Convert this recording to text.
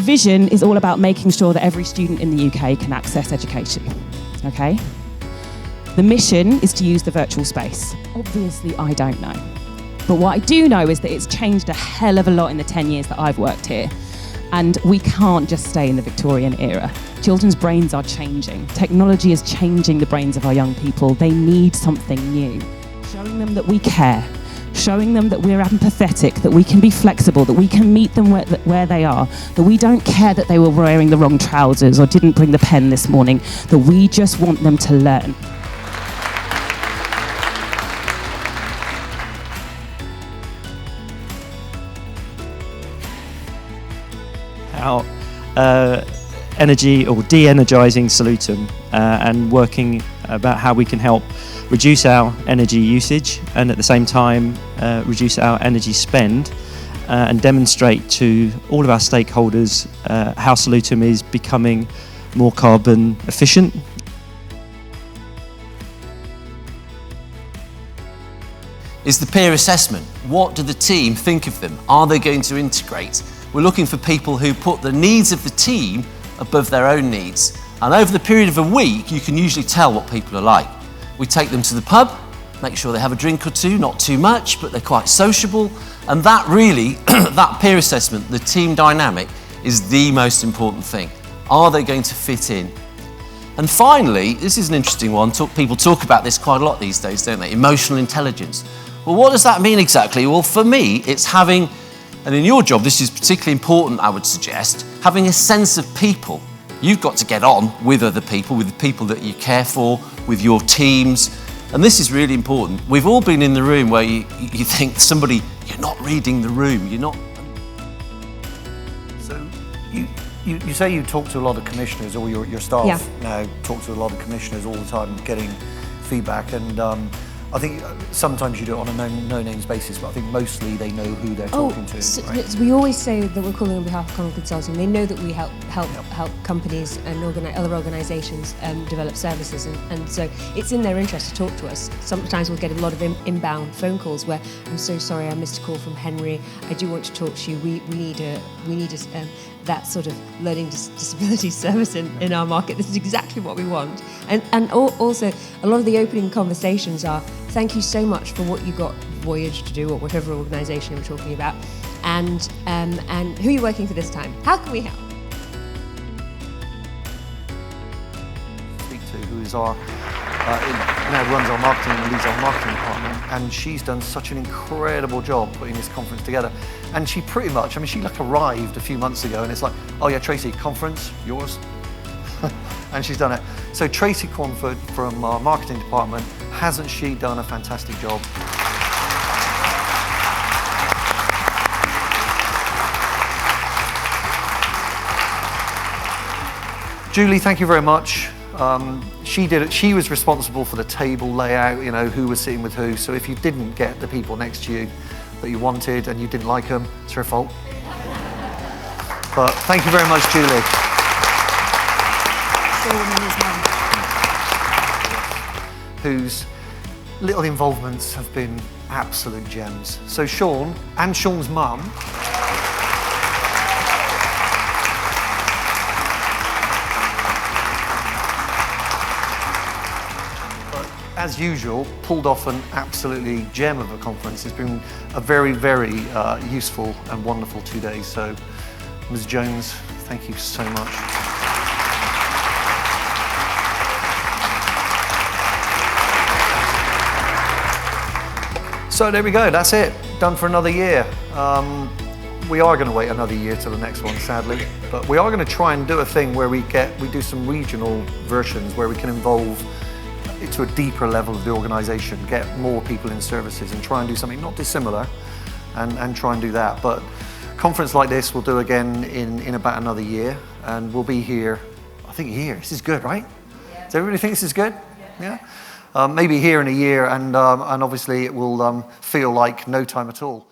vision is all about making sure that every student in the UK can access education, okay? The mission is to use the virtual space. Obviously, I don't know. But what I do know is that it's changed a hell of a lot in the 10 years that I've worked here. And we can't just stay in the Victorian era. Children's brains are changing. Technology is changing the brains of our young people. They need something new. Showing them that we care, showing them that we're empathetic, that we can be flexible, that we can meet them where they are, that we don't care that they were wearing the wrong trousers or didn't bring the pen this morning, that we just want them to learn. How energy or de-energizing Salutum and working about how we can help reduce our energy usage and at the same time reduce our energy spend and demonstrate to all of our stakeholders how Salutum is becoming more carbon efficient. Is the peer assessment. What do the team think of them? Are they going to integrate? We're looking for people who put the needs of the team above their own needs. And over the period of a week, you can usually tell what people are like. We take them to the pub, make sure they have a drink or two, not too much, but they're quite sociable. And that really, that peer assessment, the team dynamic, is the most important thing. Are they going to fit in? And finally, this is an interesting one. People talk about this quite a lot these days, don't they? Emotional intelligence. Well, what does that mean exactly? Well, for me, it's having, and in your job, this is particularly important, I would suggest, having a sense of people. You've got to get on with other people, with the people that you care for, with your teams. And this is really important. We've all been in the room where you think somebody, you're not reading the room, you're not. So you say you talk to a lot of commissioners, or your staff now talk to a lot of commissioners all the time, getting feedback, and I think sometimes you do it on a no-names basis, but I think mostly they know who they're talking to. So we always say that we're calling on behalf of Connell Consulting. They know that we help companies and other organisations develop services, and so it's in their interest to talk to us. Sometimes we'll get a lot of inbound phone calls where, I'm so sorry, I missed a call from Henry. I do want to talk to you. We need that sort of learning disability service in our market. This is exactly what we want. And also, a lot of the opening conversations are, thank you so much for what you got Voyage to do, or whatever organisation we're talking about, and who are you working for this time? How can we help? Speak to who is our now runs our marketing and leads our marketing department, and she's done such an incredible job putting this conference together. And she pretty much, I mean, she like arrived a few months ago, and it's like, oh yeah, Tracy, conference, yours. And she's done it. So Tracy Quanford from our marketing department, hasn't she done a fantastic job? Julie, thank you very much. She did it. She was responsible for the table layout, you know, who was sitting with who. So if you didn't get the people next to you that you wanted and you didn't like them, it's her fault. But thank you very much, Julie. Whose little involvements have been absolute gems. So Sean and Sean's mum as usual, pulled off an absolutely gem of a conference. It's been a very, very useful and wonderful 2 days. So, Ms. Jones, thank you so much. So there we go, that's it. Done for another year. We are going to wait another year till the next one, sadly. But we are going to try and do a thing where we do some regional versions where we can involve it to a deeper level of the organisation, get more people in services and try and do something not dissimilar and try and do that. But a conference like this we'll do again in about another year, and we'll be here, I think a year. This is good, right? Yeah. Does everybody think this is good? Yeah? Maybe here in a year, and obviously it will feel like no time at all.